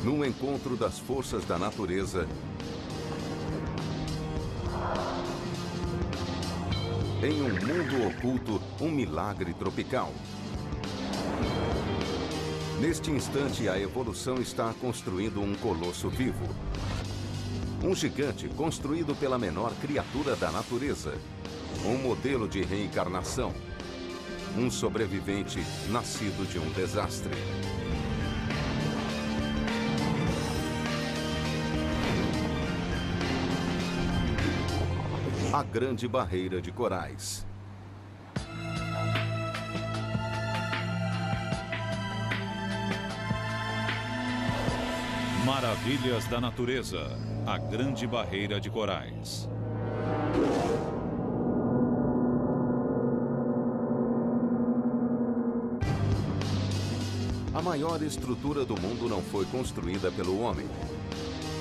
Num encontro das forças da natureza, em um mundo oculto, um milagre tropical. Neste instante, a evolução está construindo um colosso vivo. Um gigante construído pela menor criatura da natureza. Um modelo de reencarnação. Um sobrevivente nascido de um desastre. A Grande Barreira de Corais. Maravilhas da natureza. A Grande Barreira de Corais. A maior estrutura do mundo não foi construída pelo homem,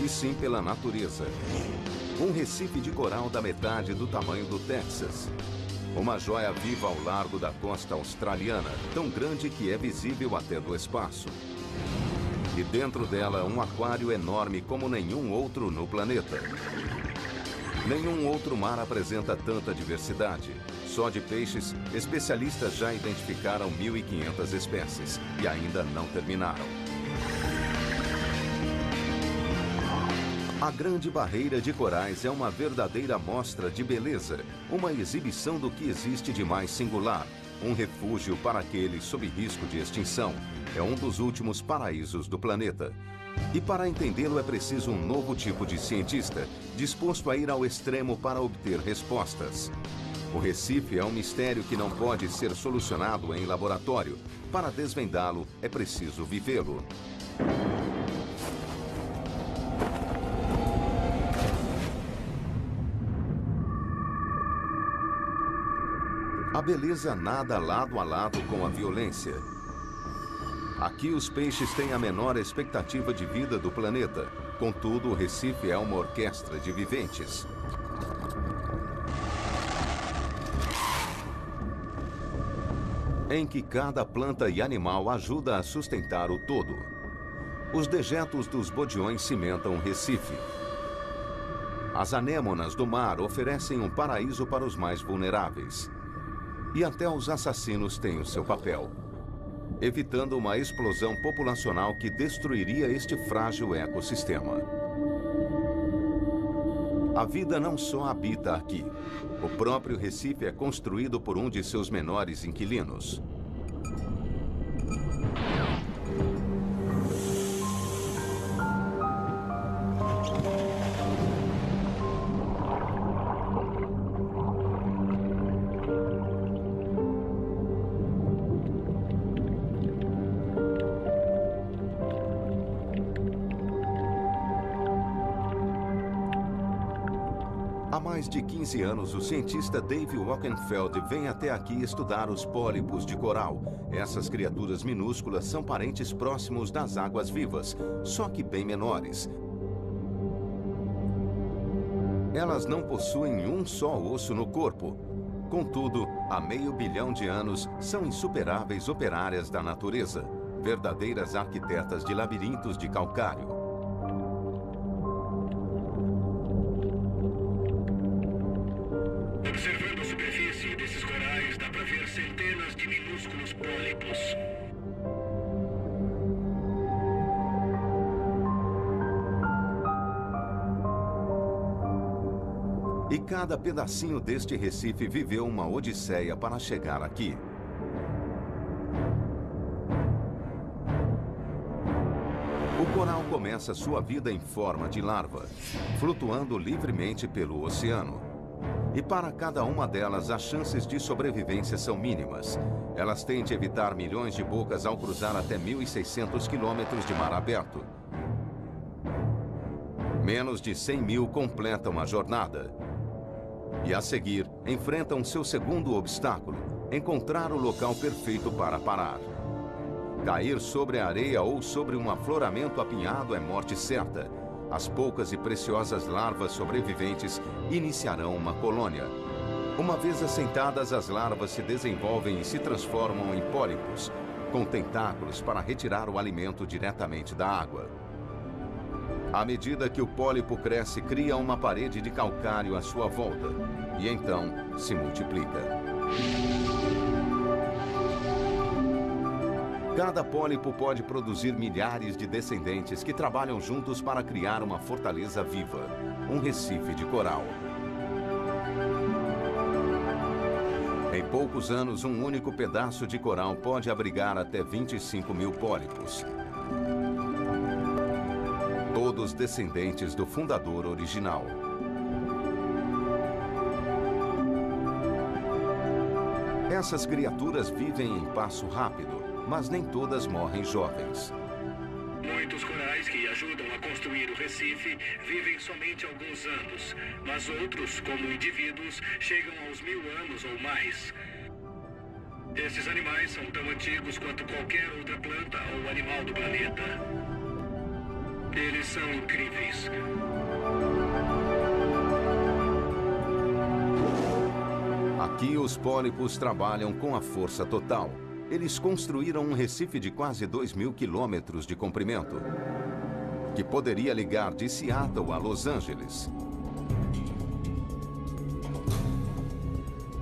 e sim pela natureza. Um recife de coral da metade do tamanho do Texas. Uma joia viva ao largo da costa australiana, tão grande que é visível até do espaço. E dentro dela, um aquário enorme como nenhum outro no planeta. Nenhum outro mar apresenta tanta diversidade. Só de peixes, especialistas já identificaram 1.500 espécies e ainda não terminaram. A Grande Barreira de Corais é uma verdadeira mostra de beleza, uma exibição do que existe de mais singular, um refúgio para aqueles sob risco de extinção. É um dos últimos paraísos do planeta. E para entendê-lo é preciso um novo tipo de cientista, disposto a ir ao extremo para obter respostas. O Recife é um mistério que não pode ser solucionado em laboratório. Para desvendá-lo, é preciso vivê-lo. A beleza nada lado a lado com a violência. Aqui os peixes têm a menor expectativa de vida do planeta. Contudo, o Recife é uma orquestra de viventes. Em que cada planta e animal ajuda a sustentar o todo. Os dejetos dos bodiões cimentam o Recife. As anêmonas do mar oferecem um paraíso para os mais vulneráveis. E até os assassinos têm o seu papel, evitando uma explosão populacional que destruiria este frágil ecossistema. A vida não só habita aqui. O próprio Recife é construído por um de seus menores inquilinos. Há mais de 15 anos, o cientista Dave Wackenfeld vem até aqui estudar os pólipos de coral. Essas criaturas minúsculas são parentes próximos das águas vivas, só que bem menores. Elas não possuem um só osso no corpo. Contudo, há meio bilhão de anos, são insuperáveis operárias da natureza, verdadeiras arquitetas de labirintos de calcário. Observando a superfície desses corais, dá para ver centenas de minúsculos pólipos. E cada pedacinho deste Recife viveu uma odisseia para chegar aqui. O coral começa sua vida em forma de larva, flutuando livremente pelo oceano. E para cada uma delas, as chances de sobrevivência são mínimas. Elas têm de evitar milhões de bocas ao cruzar até 1.600 quilômetros de mar aberto. Menos de 100 mil completam a jornada. E a seguir, enfrentam seu segundo obstáculo, encontrar o local perfeito para parar. Cair sobre a areia ou sobre um afloramento apinhado é morte certa. As poucas e preciosas larvas sobreviventes iniciarão uma colônia. Uma vez assentadas, as larvas se desenvolvem e se transformam em pólipos, com tentáculos para retirar o alimento diretamente da água. À medida que o pólipo cresce, cria uma parede de calcário à sua volta e então se multiplica. Cada pólipo pode produzir milhares de descendentes que trabalham juntos para criar uma fortaleza viva, um recife de coral. Em poucos anos, um único pedaço de coral pode abrigar até 25 mil pólipos. Todos descendentes do fundador original. Essas criaturas vivem em passo rápido, mas nem todas morrem jovens. Muitos corais que ajudam a construir o Recife vivem somente alguns anos, mas outros, como indivíduos, chegam aos 1000 anos ou mais. Esses animais são tão antigos quanto qualquer outra planta ou animal do planeta. Eles são incríveis. Aqui os pólipos trabalham com a força total. Eles construíram um recife de quase 2.000 quilômetros de comprimento, que poderia ligar de Seattle a Los Angeles.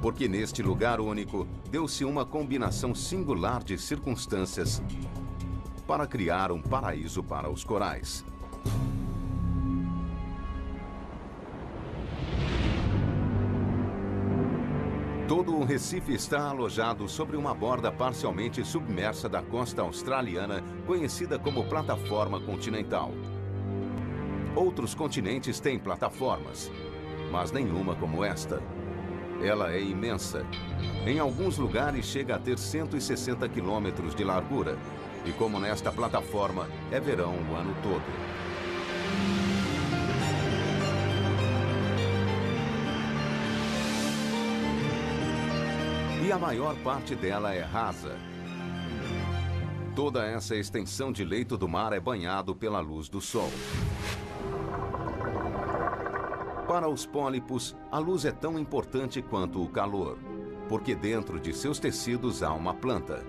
Porque neste lugar único, deu-se uma combinação singular de circunstâncias para criar um paraíso para os corais. Todo o Recife está alojado sobre uma borda parcialmente submersa da costa australiana, conhecida como plataforma continental. Outros continentes têm plataformas, mas nenhuma como esta. Ela é imensa. Em alguns lugares chega a ter 160 quilômetros de largura. E como nesta plataforma, é verão o ano todo. E a maior parte dela é rasa. Toda essa extensão de leito do mar é banhado pela luz do sol. Para os pólipos, a luz é tão importante quanto o calor, porque dentro de seus tecidos há uma planta.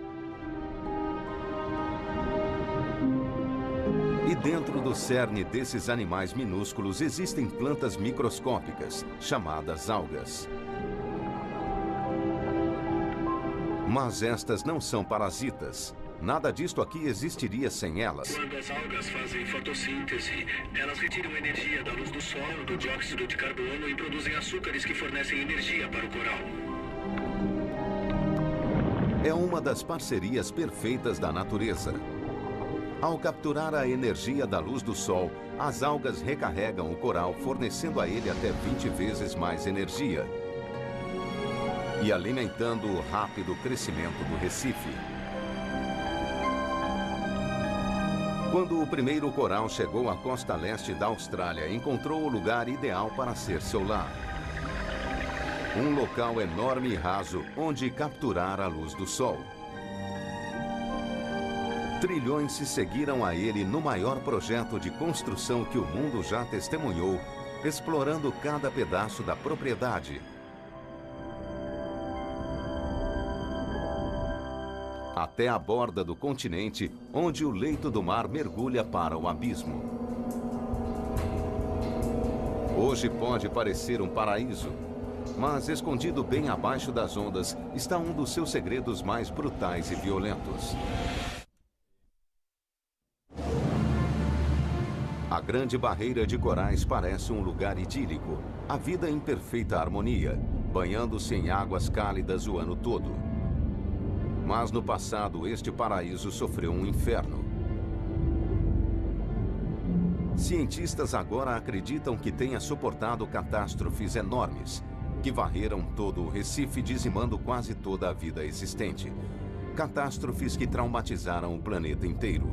E dentro do cerne desses animais minúsculos existem plantas microscópicas, chamadas algas. Mas estas não são parasitas. Nada disto aqui existiria sem elas. Quando as algas fazem fotossíntese, elas retiram energia da luz do sol, do dióxido de carbono e produzem açúcares que fornecem energia para o coral. É uma das parcerias perfeitas da natureza. Ao capturar a energia da luz do sol, as algas recarregam o coral, fornecendo a ele até 20 vezes mais energia e alimentando o rápido crescimento do Recife. Quando o primeiro coral chegou à costa leste da Austrália, encontrou o lugar ideal para ser seu lar. Um local enorme e raso, onde capturar a luz do sol. Trilhões se seguiram a ele no maior projeto de construção que o mundo já testemunhou, explorando cada pedaço da propriedade. Até a borda do continente, onde o leito do mar mergulha para o abismo. Hoje pode parecer um paraíso, mas escondido bem abaixo das ondas está um dos seus segredos mais brutais e violentos. A Grande Barreira de Corais parece um lugar idílico, a vida em perfeita harmonia, banhando-se em águas cálidas o ano todo. Mas no passado, este paraíso sofreu um inferno. Cientistas agora acreditam que tenha suportado catástrofes enormes, que varreram todo o Recife, dizimando quase toda a vida existente. Catástrofes que traumatizaram o planeta inteiro.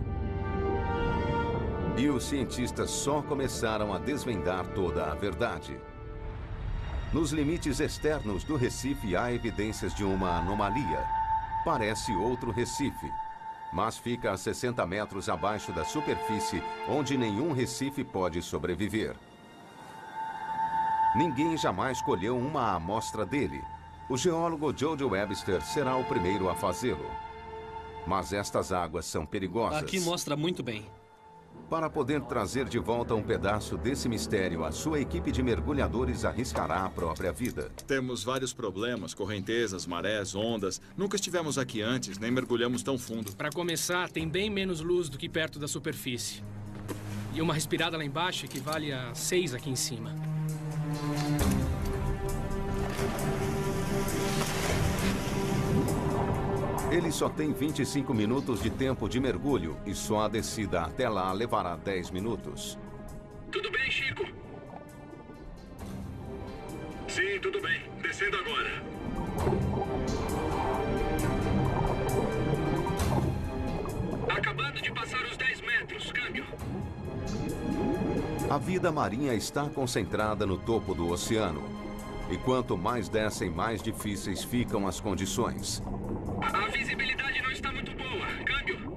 E os cientistas só começaram a desvendar toda a verdade. Nos limites externos do Recife há evidências de uma anomalia. Parece outro Recife, mas fica a 60 metros abaixo da superfície, onde nenhum Recife pode sobreviver. Ninguém jamais colheu uma amostra dele. O geólogo Jody Webster será o primeiro a fazê-lo. Mas estas águas são perigosas. Aqui mostra muito bem. Para poder trazer de volta um pedaço desse mistério, a sua equipe de mergulhadores arriscará a própria vida. Temos vários problemas, correntezas, marés, ondas. Nunca estivemos aqui antes, nem mergulhamos tão fundo. Para começar, tem bem menos luz do que perto da superfície. E uma respirada lá embaixo equivale a 6 aqui em cima. Ele só tem 25 minutos de tempo de mergulho e só a descida até lá levará 10 minutos. Tudo bem, Chico? Sim, tudo bem. Descendo agora. Acabando de passar os 10 metros. Câmbio. A vida marinha está concentrada no topo do oceano. E quanto mais descem, mais difíceis ficam as condições. A visibilidade não está muito boa. Câmbio.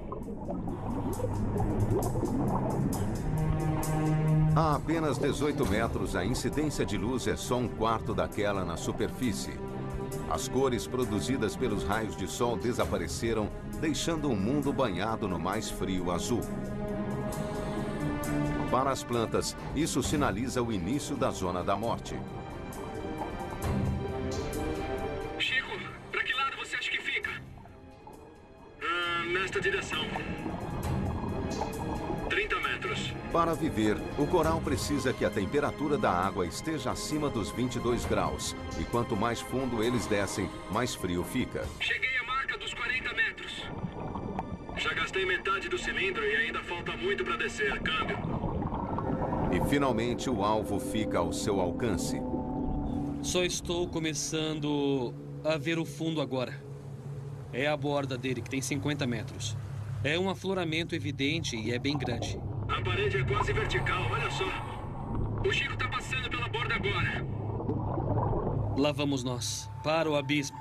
A apenas 18 metros, a incidência de luz é só um quarto daquela na superfície. As cores produzidas pelos raios de sol desapareceram, deixando o mundo banhado no mais frio azul. Para as plantas, isso sinaliza o início da zona da morte. Chico, para que lado você acha que fica? Nesta direção. 30 metros. Para viver, o coral precisa que a temperatura da água esteja acima dos 22 graus. E quanto mais fundo eles descem, mais frio fica. Cheguei à marca dos 40 metros. Já gastei metade do cilindro e ainda falta muito para descer. Câmbio. E finalmente o alvo fica ao seu alcance. Só estou começando a ver o fundo agora. É a borda dele, que tem 50 metros. É um afloramento evidente e é bem grande. A parede é quase vertical, olha só. O Chico tá passando pela borda agora. Lá vamos nós, para o abismo.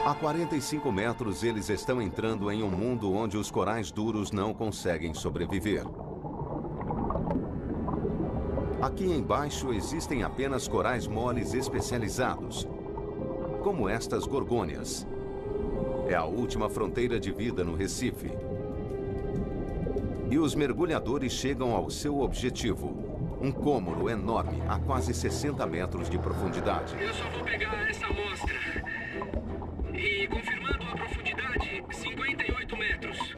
A 45 metros, eles estão entrando em um mundo onde os corais duros não conseguem sobreviver. Aqui embaixo existem apenas corais moles especializados, como estas gorgônias. É a última fronteira de vida no Recife. E os mergulhadores chegam ao seu objetivo, um cômoro enorme a quase 60 metros de profundidade. Eu só vou pegar essa amostra. E confirmando a profundidade, 58 metros.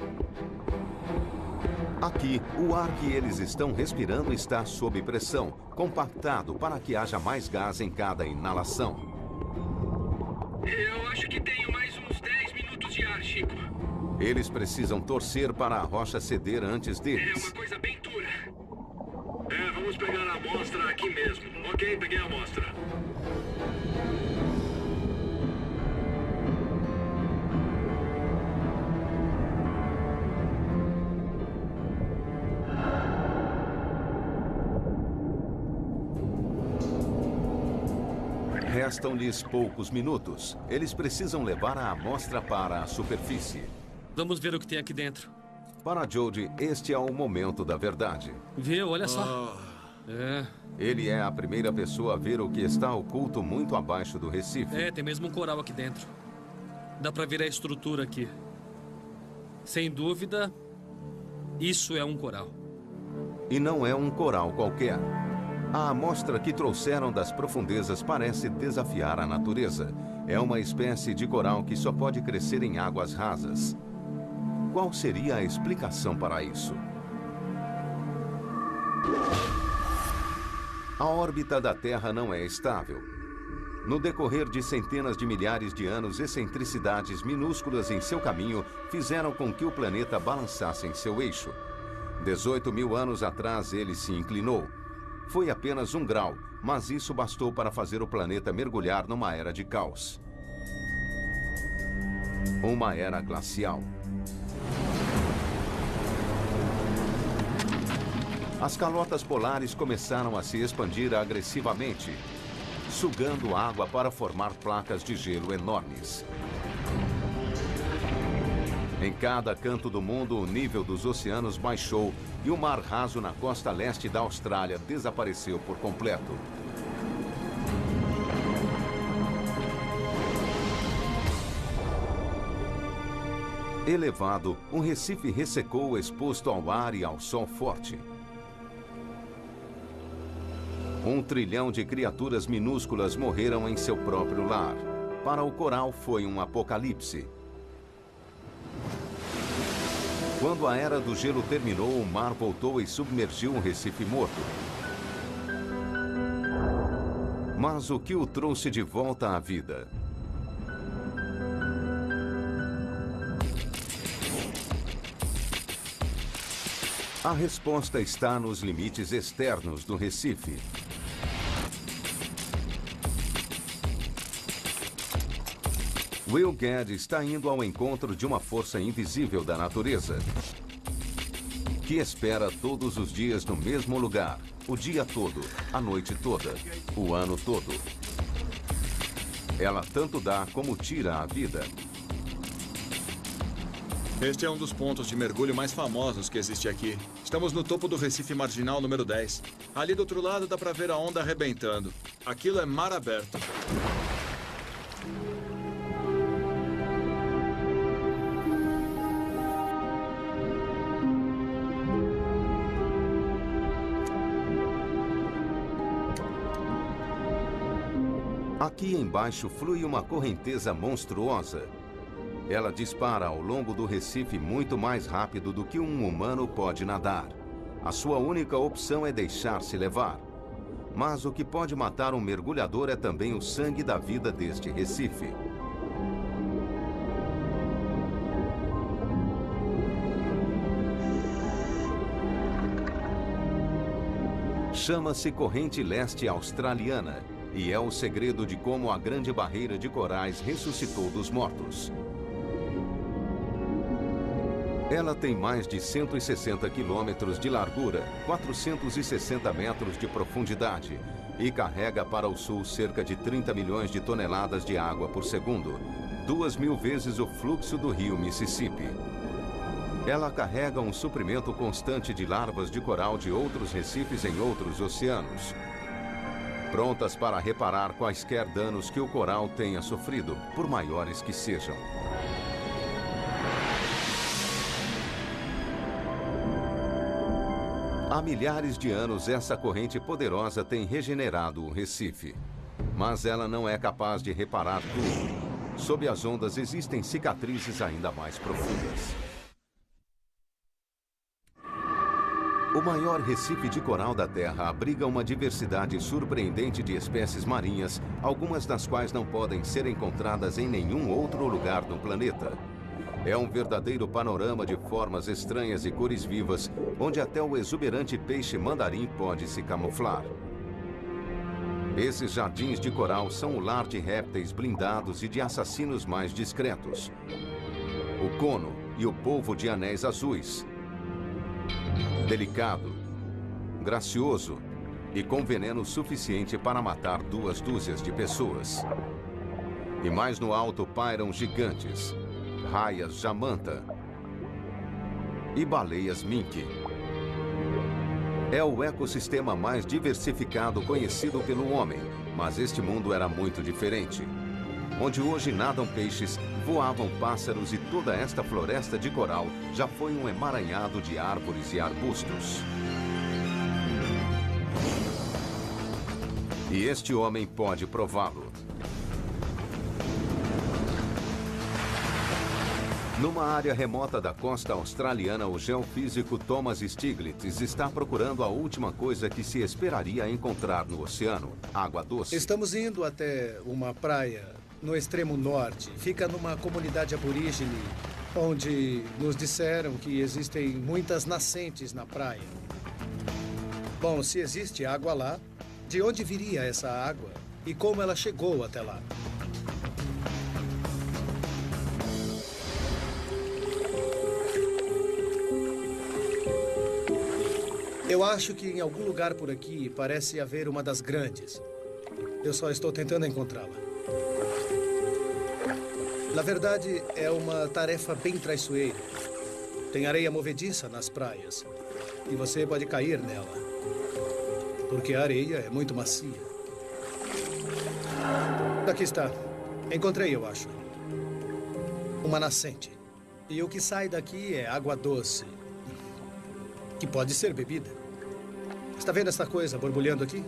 Aqui, o ar que eles estão respirando está sob pressão, compactado para que haja mais gás em cada inalação. Eu acho que tenho mais uns 10 minutos de ar, Chico. Eles precisam torcer para a rocha ceder antes É deles. uma coisa bem dura. Vamos pegar a amostra aqui mesmo. Ok, peguei a amostra. Restam-lhes poucos minutos. Eles precisam levar a amostra para a superfície. Vamos ver o que tem aqui dentro. Para Jody, este é o momento da verdade. Viu? Olha só. Ele é a primeira pessoa a ver o que está oculto muito abaixo do Recife. Tem mesmo um coral aqui dentro. Dá pra ver a estrutura aqui. Sem dúvida, isso é um coral. E não é um coral qualquer. A amostra que trouxeram das profundezas parece desafiar a natureza. É uma espécie de coral que só pode crescer em águas rasas. Qual seria a explicação para isso? A órbita da Terra não é estável. No decorrer de centenas de milhares de anos, excentricidades minúsculas em seu caminho fizeram com que o planeta balançasse em seu eixo. 18 mil anos atrás, ele se inclinou. Foi apenas 1 grau, mas isso bastou para fazer o planeta mergulhar numa era de caos. Uma era glacial. As calotas polares começaram a se expandir agressivamente, sugando água para formar placas de gelo enormes. Em cada canto do mundo, o nível dos oceanos baixou e o mar raso na costa leste da Austrália desapareceu por completo. Elevado, um recife ressecou exposto ao ar e ao sol forte. 1 trilhão de criaturas minúsculas morreram em seu próprio lar. Para o coral foi um apocalipse. Quando a era do gelo terminou, o mar voltou e submergiu um recife morto. Mas o que o trouxe de volta à vida? A resposta está nos limites externos do recife. Will Gadd está indo ao encontro de uma força invisível da natureza, que espera todos os dias no mesmo lugar, o dia todo, a noite toda, o ano todo. Ela tanto dá como tira a vida. Este é um dos pontos de mergulho mais famosos que existe aqui. Estamos no topo do Recife Marginal número 10. Ali do outro lado dá para ver a onda arrebentando. Aquilo é mar aberto. Aqui embaixo flui uma correnteza monstruosa. Ela dispara ao longo do recife muito mais rápido do que um humano pode nadar. A sua única opção é deixar-se levar. Mas o que pode matar um mergulhador é também o sangue da vida deste recife. Chama-se Corrente Leste Australiana e é o segredo de como a Grande Barreira de Corais ressuscitou dos mortos. Ela tem mais de 160 quilômetros de largura, 460 metros de profundidade e carrega para o sul cerca de 30 milhões de toneladas de água por segundo, 2.000 vezes o fluxo do rio Mississippi. Ela carrega um suprimento constante de larvas de coral de outros recifes em outros oceanos, prontas para reparar quaisquer danos que o coral tenha sofrido, por maiores que sejam. Há milhares de anos, essa corrente poderosa tem regenerado o Recife. Mas ela não é capaz de reparar tudo. Sob as ondas existem cicatrizes ainda mais profundas. O maior recife de coral da Terra abriga uma diversidade surpreendente de espécies marinhas, algumas das quais não podem ser encontradas em nenhum outro lugar do planeta. É um verdadeiro panorama de formas estranhas e cores vivas, onde até o exuberante peixe mandarim pode se camuflar. Esses jardins de coral são o lar de répteis blindados e de assassinos mais discretos. O cono e o polvo de anéis azuis. Delicado, gracioso e com veneno suficiente para matar 2 dúzias de pessoas. E mais no alto pairam gigantes, raias jamanta e baleias mink. É o ecossistema mais diversificado conhecido pelo homem, mas este mundo era muito diferente. Onde hoje nadam peixes, voavam pássaros e toda esta floresta de coral já foi um emaranhado de árvores e arbustos. E este homem pode prová-lo. Numa área remota da costa australiana, o geofísico Thomas Stiglitz está procurando a última coisa que se esperaria encontrar no oceano: água doce. Estamos indo até uma praia no extremo norte. Fica numa comunidade aborígene, onde nos disseram que existem muitas nascentes na praia. Bom, se existe água lá, de onde viria essa água e como ela chegou até lá? Eu acho que em algum lugar por aqui parece haver uma das grandes. Eu só estou tentando encontrá-la. Na verdade, é uma tarefa bem traiçoeira. Tem areia movediça nas praias e você pode cair nela, porque a areia é muito macia. Aqui está. Encontrei, eu acho. Uma nascente. E o que sai daqui é água doce, que pode ser bebida. Está vendo essa coisa borbulhando aqui?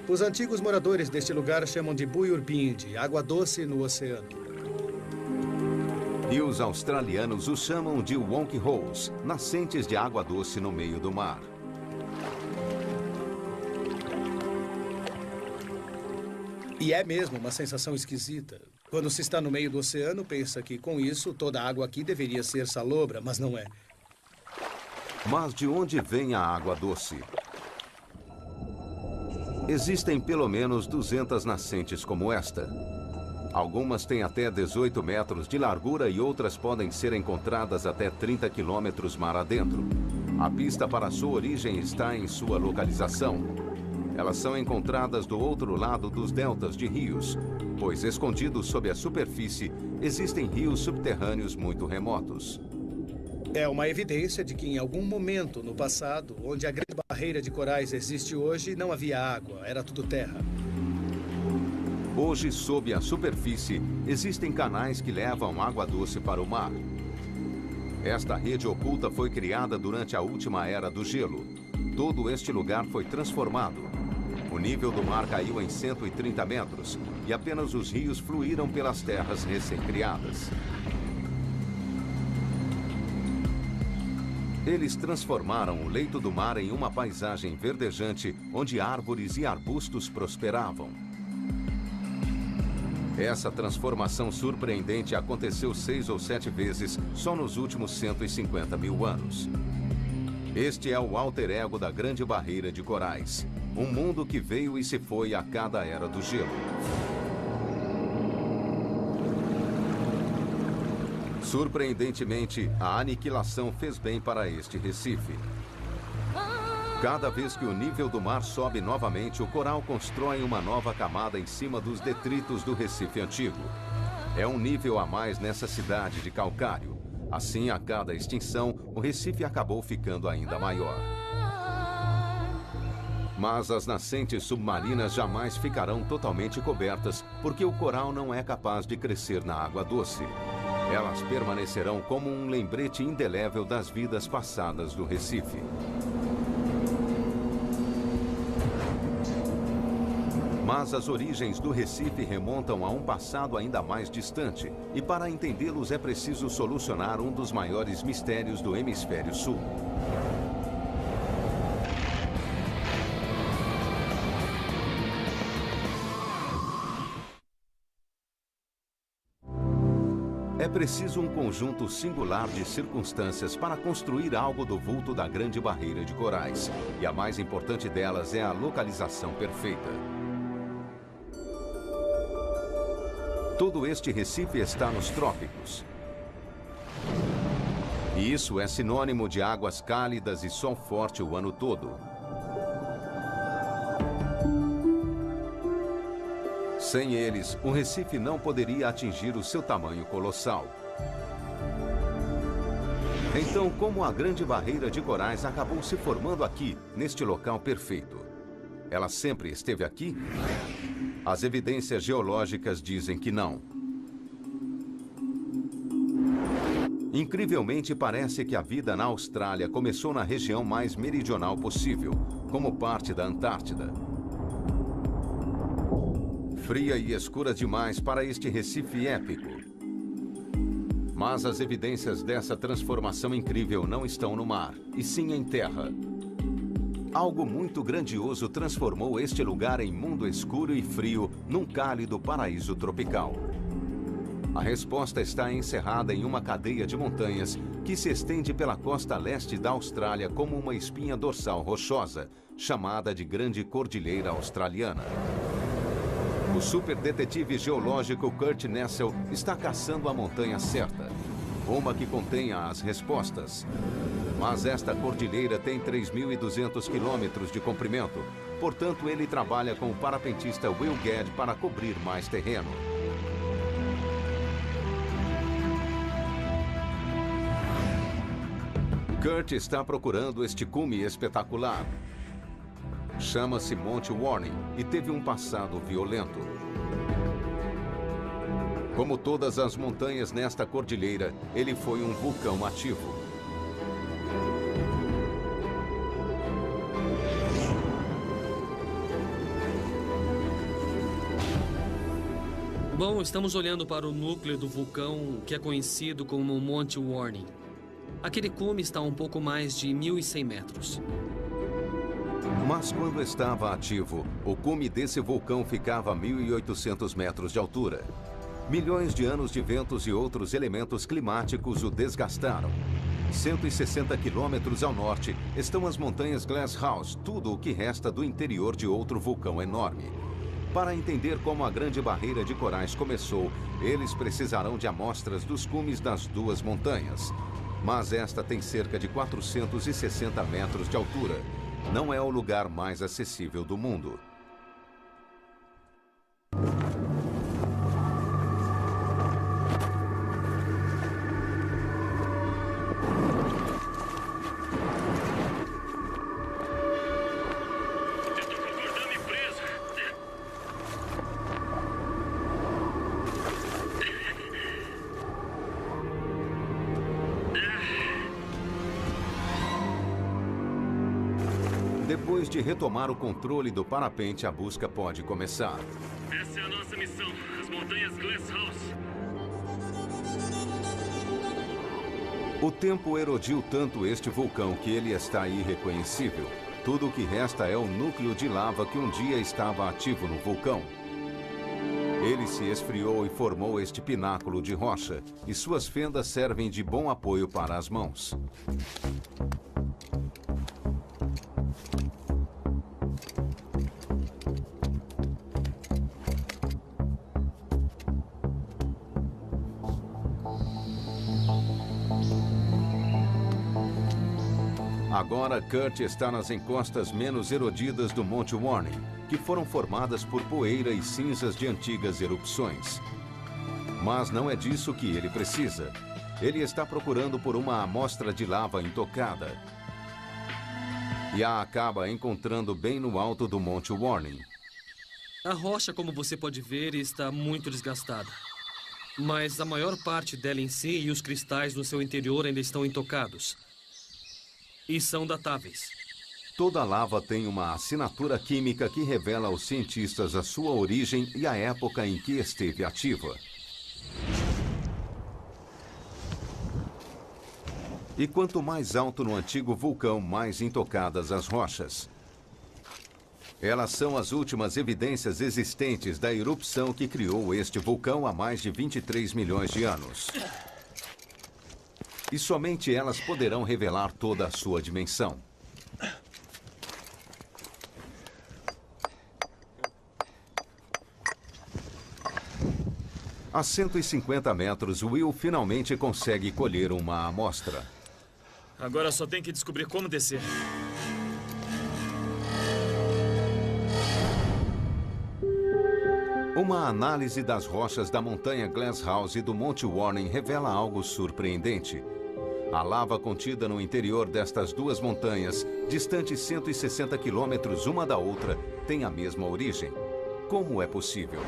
Os antigos moradores deste lugar chamam de Buyurbindi, água doce no oceano. E os australianos os chamam de Wonk Holes, nascentes de água doce no meio do mar. E é mesmo uma sensação esquisita. Quando se está no meio do oceano, pensa que com isso toda a água aqui deveria ser salobra, mas não é. Mas de onde vem a água doce? Existem pelo menos 200 nascentes como esta. Algumas têm até 18 metros de largura e outras podem ser encontradas até 30 quilômetros mar adentro. A pista para sua origem está em sua localização. Elas são encontradas do outro lado dos deltas de rios, pois escondidos sob a superfície existem rios subterrâneos muito remotos. É uma evidência de que em algum momento no passado, onde a grande barreira de corais existe hoje, não havia água, era tudo terra. Hoje, sob a superfície, existem canais que levam água doce para o mar. Esta rede oculta foi criada durante a última era do gelo. Todo este lugar foi transformado. O nível do mar caiu em 130 metros e apenas os rios fluíram pelas terras recém-criadas. Eles transformaram o leito do mar em uma paisagem verdejante onde árvores e arbustos prosperavam. Essa transformação surpreendente aconteceu 6 ou 7 vezes só nos últimos 150 mil anos. Este é o alter ego da Grande Barreira de Corais. Um mundo que veio e se foi a cada era do gelo. Surpreendentemente, a aniquilação fez bem para este recife. Cada vez que o nível do mar sobe novamente, o coral constrói uma nova camada em cima dos detritos do recife antigo. É um nível a mais nessa cidade de calcário. Assim, a cada extinção, o recife acabou ficando ainda maior. Mas as nascentes submarinas jamais ficarão totalmente cobertas, porque o coral não é capaz de crescer na água doce. Elas permanecerão como um lembrete indelével das vidas passadas do Recife. Mas as origens do Recife remontam a um passado ainda mais distante, e para entendê-los é preciso solucionar um dos maiores mistérios do Hemisfério Sul. É preciso um conjunto singular de circunstâncias para construir algo do vulto da Grande Barreira de Corais. E a mais importante delas é a localização perfeita. Todo este recife está nos trópicos. E isso é sinônimo de águas cálidas e sol forte o ano todo. Sem eles, o Recife não poderia atingir o seu tamanho colossal. Então, como a Grande Barreira de Corais acabou se formando aqui, neste local perfeito? Ela sempre esteve aqui? As evidências geológicas dizem que não. Incrivelmente, parece que a vida na Austrália começou na região mais meridional possível, como parte da Antártida. Fria e escura demais para este Recife épico. Mas as evidências dessa transformação incrível não estão no mar, e sim em terra. Algo muito grandioso transformou este lugar em mundo escuro e frio num cálido paraíso tropical. A resposta está encerrada em uma cadeia de montanhas que se estende pela costa leste da Austrália como uma espinha dorsal rochosa, chamada de Grande Cordilheira Australiana. O superdetetive geológico Kurt Nessel está caçando a montanha certa, uma que contenha as respostas. Mas esta cordilheira tem 3.200 quilômetros de comprimento, portanto ele trabalha com o parapentista Will Gadd para cobrir mais terreno. Kurt está procurando este cume espetacular. Chama-se Monte Warning e teve um passado violento. Como todas as montanhas nesta cordilheira, ele foi um vulcão ativo. Bom, estamos olhando para o núcleo do vulcão que é conhecido como Monte Warning. Aquele cume está a um pouco mais de 1.100 metros. Mas quando estava ativo, o cume desse vulcão ficava a 1.800 metros de altura. Milhões de anos de ventos e outros elementos climáticos o desgastaram. 160 quilômetros ao norte estão as montanhas Glasshouse, tudo o que resta do interior de outro vulcão enorme. Para entender como a Grande Barreira de Corais começou, eles precisarão de amostras dos cumes das duas montanhas. Mas esta tem cerca de 460 metros de altura. Não é o lugar mais acessível do mundo. Depois de retomar o controle do parapente, a busca pode começar. Essa é a nossa missão, as montanhas Glasshouse. O tempo erodiu tanto este vulcão que ele está irreconhecível. Tudo o que resta é o núcleo de lava que um dia estava ativo no vulcão. Ele se esfriou e formou este pináculo de rocha, e suas fendas servem de bom apoio para as mãos. Agora, Kurt está nas encostas menos erodidas do Monte Warning, que foram formadas por poeira e cinzas de antigas erupções. Mas não é disso que ele precisa. Ele está procurando por uma amostra de lava intocada. E a acaba encontrando bem no alto do Monte Warning. A rocha, como você pode ver, está muito desgastada. Mas a maior parte dela em si e os cristais no seu interior ainda estão intocados. E são datáveis. Toda lava tem uma assinatura química que revela aos cientistas a sua origem e a época em que esteve ativa. E quanto mais alto no antigo vulcão, mais intocadas as rochas. Elas são as últimas evidências existentes da erupção que criou este vulcão há mais de 23 milhões de anos. E somente elas poderão revelar toda a sua dimensão. A 150 metros, Will finalmente consegue colher uma amostra. Agora só tem que descobrir como descer. Uma análise das rochas da montanha Glasshouse e do Monte Warning revela algo surpreendente. A lava contida no interior destas duas montanhas, distantes 160 quilômetros uma da outra, tem a mesma origem. Como é possível?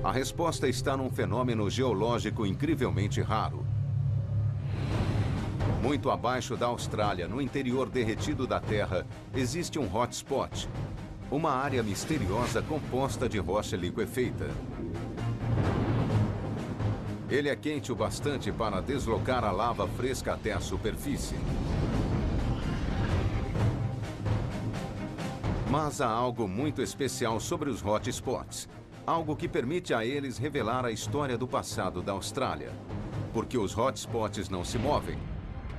A resposta está num fenômeno geológico incrivelmente raro. Muito abaixo da Austrália, no interior derretido da Terra, existe um hotspot, uma área misteriosa composta de rocha liquefeita. Ele é quente o bastante para deslocar a lava fresca até a superfície. Mas há algo muito especial sobre os hotspots. Algo que permite a eles revelar a história do passado da Austrália. Porque os hotspots não se movem,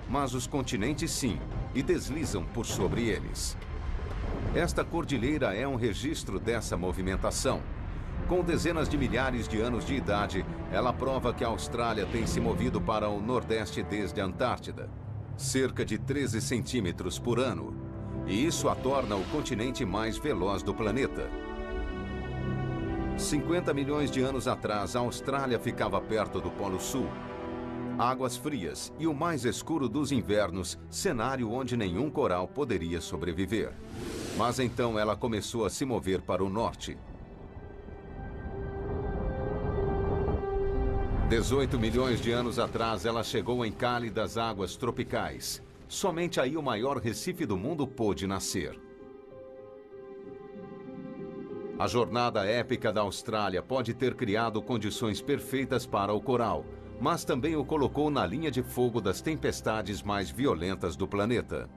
mas os continentes sim, e deslizam por sobre eles. Esta cordilheira é um registro dessa movimentação. Com dezenas de milhares de anos de idade, ela prova que a Austrália tem se movido para o Nordeste desde a Antártida. Cerca de 13 centímetros por ano. E isso a torna o continente mais veloz do planeta. 50 milhões de anos atrás, a Austrália ficava perto do Polo Sul. Águas frias e o mais escuro dos invernos, cenário onde nenhum coral poderia sobreviver. Mas então ela começou a se mover para o norte. 18 milhões de anos atrás, ela chegou em cálidas águas tropicais. Somente aí o maior recife do mundo pôde nascer. A jornada épica da Austrália pode ter criado condições perfeitas para o coral, mas também o colocou na linha de fogo das tempestades mais violentas do planeta.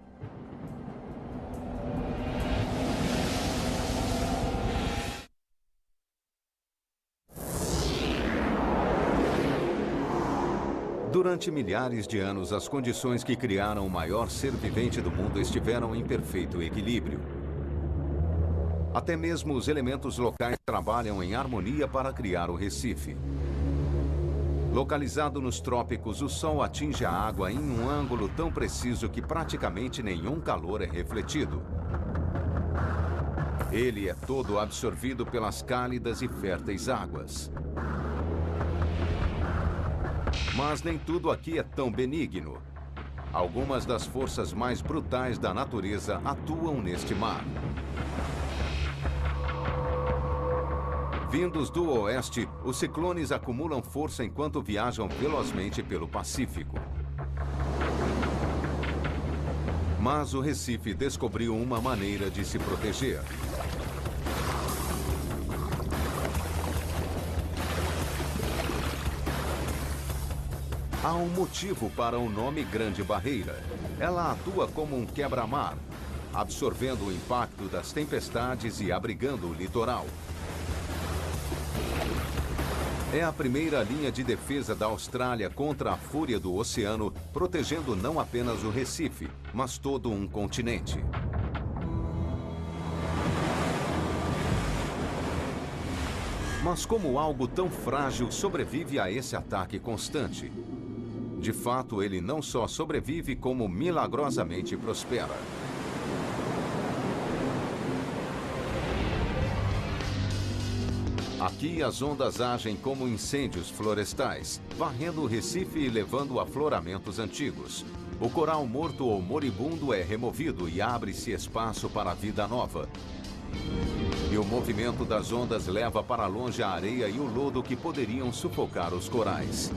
Durante milhares de anos, as condições que criaram o maior ser vivente do mundo estiveram em perfeito equilíbrio. Até mesmo os elementos locais trabalham em harmonia para criar o Recife. Localizado nos trópicos, o Sol atinge a água em um ângulo tão preciso que praticamente nenhum calor é refletido. Ele é todo absorvido pelas cálidas e férteis águas. Mas nem tudo aqui é tão benigno. Algumas das forças mais brutais da natureza atuam neste mar. Vindos do oeste, os ciclones acumulam força enquanto viajam velozmente pelo Pacífico. Mas o Recife descobriu uma maneira de se proteger. Há um motivo para o nome Grande Barreira. Ela atua como um quebra-mar, absorvendo o impacto das tempestades e abrigando o litoral. É a primeira linha de defesa da Austrália contra a fúria do oceano, protegendo não apenas o Recife, mas todo um continente. Mas como algo tão frágil sobrevive a esse ataque constante? De fato, ele não só sobrevive, como milagrosamente prospera. Aqui, as ondas agem como incêndios florestais, varrendo o Recife e levando afloramentos antigos. O coral morto ou moribundo é removido e abre-se espaço para a vida nova. E o movimento das ondas leva para longe a areia e o lodo que poderiam sufocar os corais.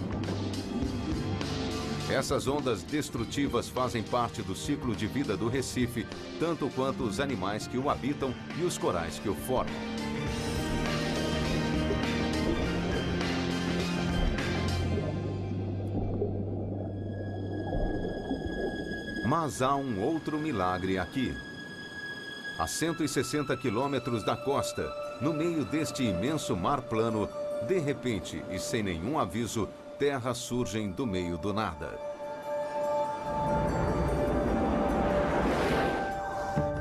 Essas ondas destrutivas fazem parte do ciclo de vida do Recife, tanto quanto os animais que o habitam e os corais que o formam. Mas há um outro milagre aqui. A 160 quilômetros da costa, no meio deste imenso mar plano, de repente e sem nenhum aviso, terras surgem do meio do nada.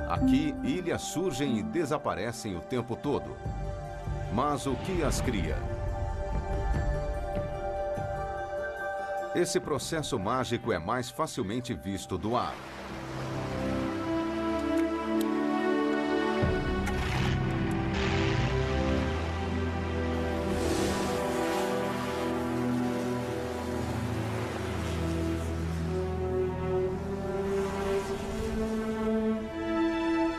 Aqui, ilhas surgem e desaparecem o tempo todo. Mas o que as cria? Esse processo mágico é mais facilmente visto do ar.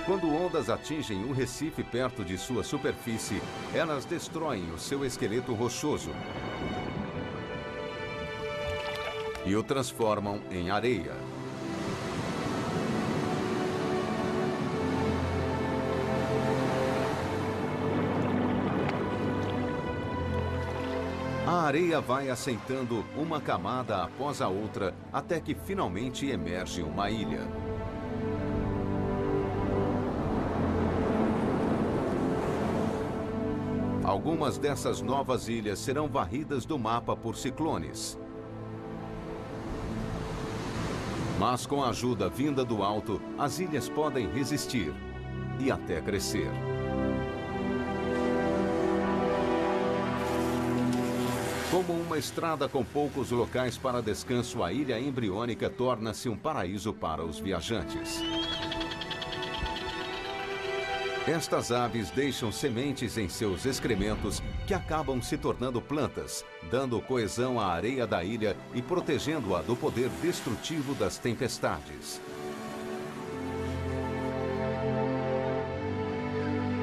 Quando ondas atingem um recife perto de sua superfície, elas destroem o seu esqueleto rochoso e o transformam em areia. A areia vai assentando uma camada após a outra até que finalmente emerge uma ilha. Algumas dessas novas ilhas serão varridas do mapa por ciclones. Mas com a ajuda vinda do alto, as ilhas podem resistir e até crescer. Como uma estrada com poucos locais para descanso, a ilha embriônica torna-se um paraíso para os viajantes. Estas aves deixam sementes em seus excrementos que acabam se tornando plantas, dando coesão à areia da ilha e protegendo-a do poder destrutivo das tempestades.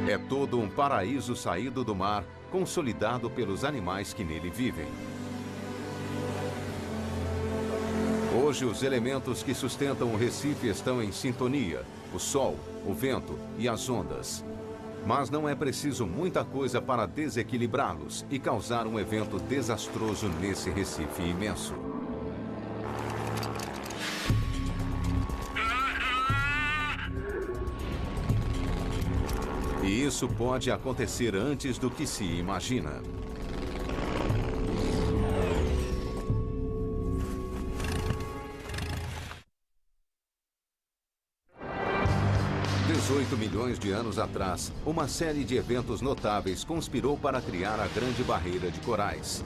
É todo um paraíso saído do mar, consolidado pelos animais que nele vivem. Hoje, os elementos que sustentam o Recife estão em sintonia: o sol, o vento e as ondas. Mas não é preciso muita coisa para desequilibrá-los e causar um evento desastroso nesse Recife imenso. E isso pode acontecer antes do que se imagina. $18 milhões de anos atrás, uma série de eventos notáveis conspirou para criar a Grande Barreira de Corais.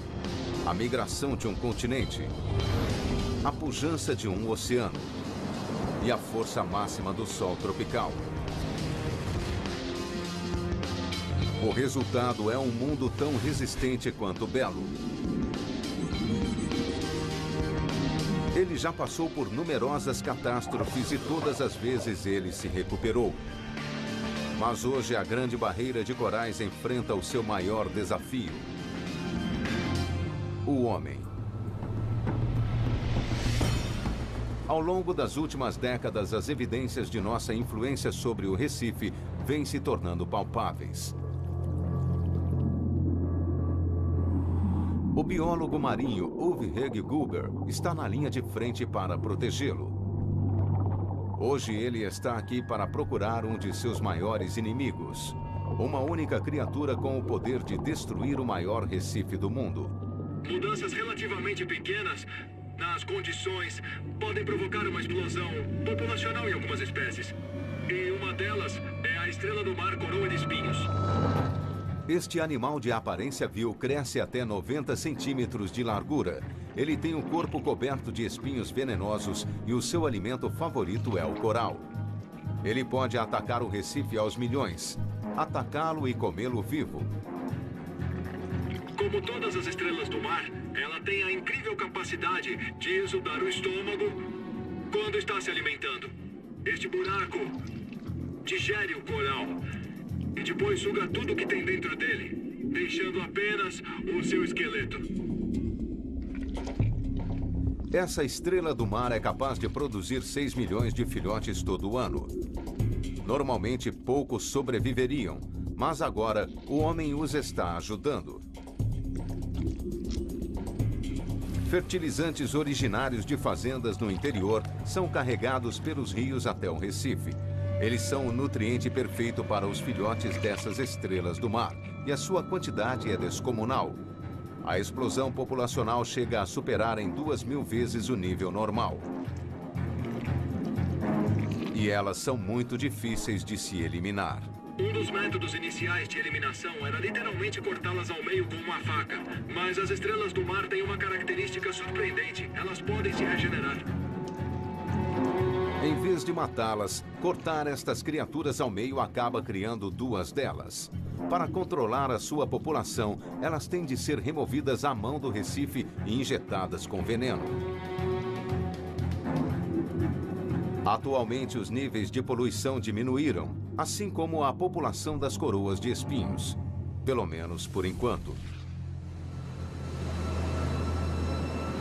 A migração de um continente, a pujança de um oceano e a força máxima do Sol tropical. O resultado é um mundo tão resistente quanto belo. Ele já passou por numerosas catástrofes e todas as vezes ele se recuperou. Mas hoje a Grande Barreira de Corais enfrenta o seu maior desafio: o homem. Ao longo das últimas décadas, as evidências de nossa influência sobre o Recife vêm se tornando palpáveis. O biólogo marinho Uwe Heg Guber está na linha de frente para protegê-lo. Hoje ele está aqui para procurar um de seus maiores inimigos, uma única criatura com o poder de destruir o maior recife do mundo. Mudanças relativamente pequenas nas condições podem provocar uma explosão populacional em algumas espécies. E uma delas é a estrela do mar coroa de espinhos. Este animal de aparência vil cresce até 90 centímetros de largura. Ele tem o corpo coberto de espinhos venenosos e o seu alimento favorito é o coral. Ele pode atacar o Recife aos milhões, atacá-lo e comê-lo vivo. Como todas as estrelas do mar, ela tem a incrível capacidade de exudar o estômago quando está se alimentando. Este buraco digere o coral e depois suga tudo que tem dentro dele, deixando apenas o seu esqueleto. Essa estrela do mar é capaz de produzir 6 milhões de filhotes todo ano. Normalmente, poucos sobreviveriam, mas agora o homem os está ajudando. Fertilizantes originários de fazendas no interior são carregados pelos rios até o Recife. Eles são o nutriente perfeito para os filhotes dessas estrelas do mar, e a sua quantidade é descomunal. A explosão populacional chega a superar em 2.000 vezes o nível normal. E elas são muito difíceis de se eliminar. Um dos métodos iniciais de eliminação era literalmente cortá-las ao meio com uma faca. Mas as estrelas do mar têm uma característica surpreendente: elas podem se regenerar. Em vez de matá-las, cortar estas criaturas ao meio acaba criando duas delas. Para controlar a sua população, elas têm de ser removidas à mão do Recife e injetadas com veneno. Atualmente, os níveis de poluição diminuíram, assim como a população das coroas de espinhos. Pelo menos por enquanto.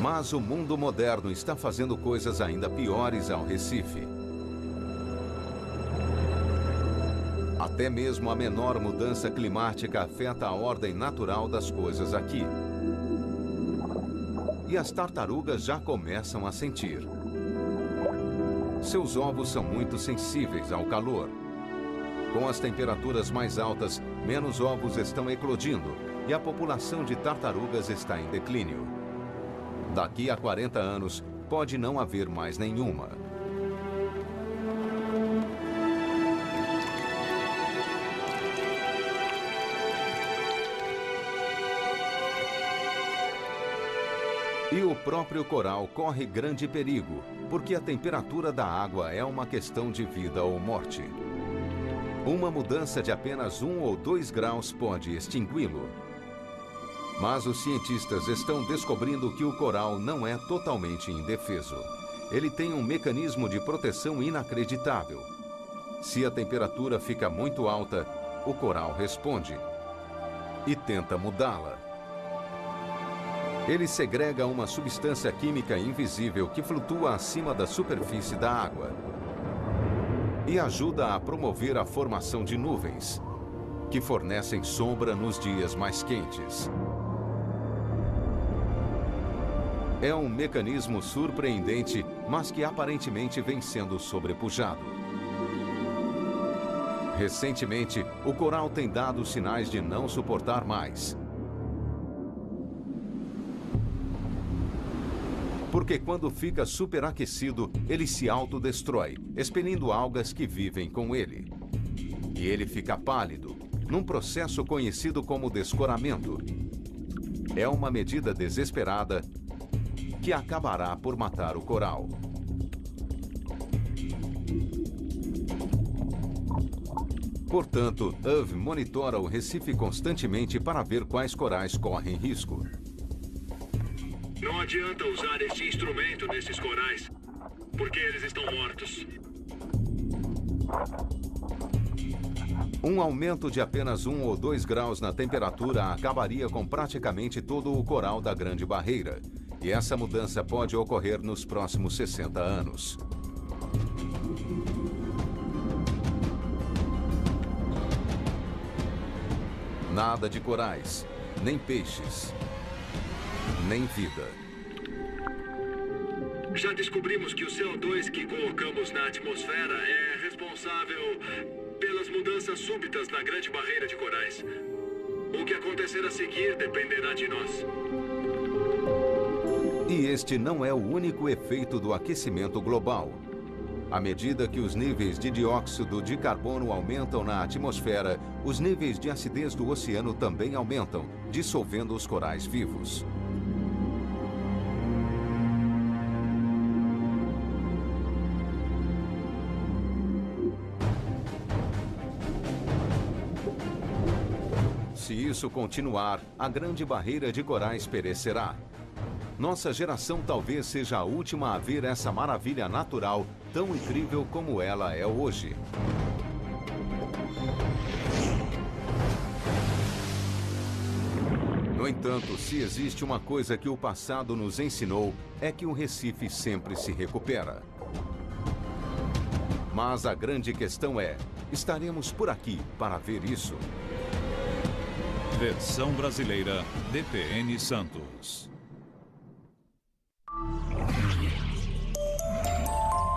Mas o mundo moderno está fazendo coisas ainda piores ao Recife. Até mesmo a menor mudança climática afeta a ordem natural das coisas aqui. E as tartarugas já começam a sentir. Seus ovos são muito sensíveis ao calor. Com as temperaturas mais altas, menos ovos estão eclodindo e a população de tartarugas está em declínio. Daqui a 40 anos, pode não haver mais nenhuma. E o próprio coral corre grande perigo, porque a temperatura da água é uma questão de vida ou morte. Uma mudança de apenas 1 ou 2 graus pode extingui-lo. Mas os cientistas estão descobrindo que o coral não é totalmente indefeso. Ele tem um mecanismo de proteção inacreditável. Se a temperatura fica muito alta, o coral responde e tenta mudá-la. Ele segrega uma substância química invisível que flutua acima da superfície da água e ajuda a promover a formação de nuvens, que fornecem sombra nos dias mais quentes. É um mecanismo surpreendente, mas que aparentemente vem sendo sobrepujado. Recentemente, o coral tem dado sinais de não suportar mais. Porque quando fica superaquecido, ele se autodestrói, expelindo algas que vivem com ele. E ele fica pálido, num processo conhecido como descoramento. É uma medida desesperada que acabará por matar o coral. Portanto, UV monitora o Recife constantemente para ver quais corais correm risco. Não adianta usar este instrumento nesses corais, porque eles estão mortos. Um aumento de apenas 1 ou 2 graus na temperatura acabaria com praticamente todo o coral da Grande Barreira. E essa mudança pode ocorrer nos próximos 60 anos. Nada de corais, nem peixes, nem vida. Já descobrimos que o CO2 que colocamos na atmosfera é responsável pelas mudanças súbitas na Grande Barreira de Corais. O que acontecer a seguir dependerá de nós. E este não é o único efeito do aquecimento global. À medida que os níveis de dióxido de carbono aumentam na atmosfera, os níveis de acidez do oceano também aumentam, dissolvendo os corais vivos. Se isso continuar, a Grande Barreira de Corais perecerá. Nossa geração talvez seja a última a ver essa maravilha natural tão incrível como ela é hoje. No entanto, se existe uma coisa que o passado nos ensinou, é que o Recife sempre se recupera. Mas a grande questão é, estaremos por aqui para ver isso? Versão brasileira, DPN Santos.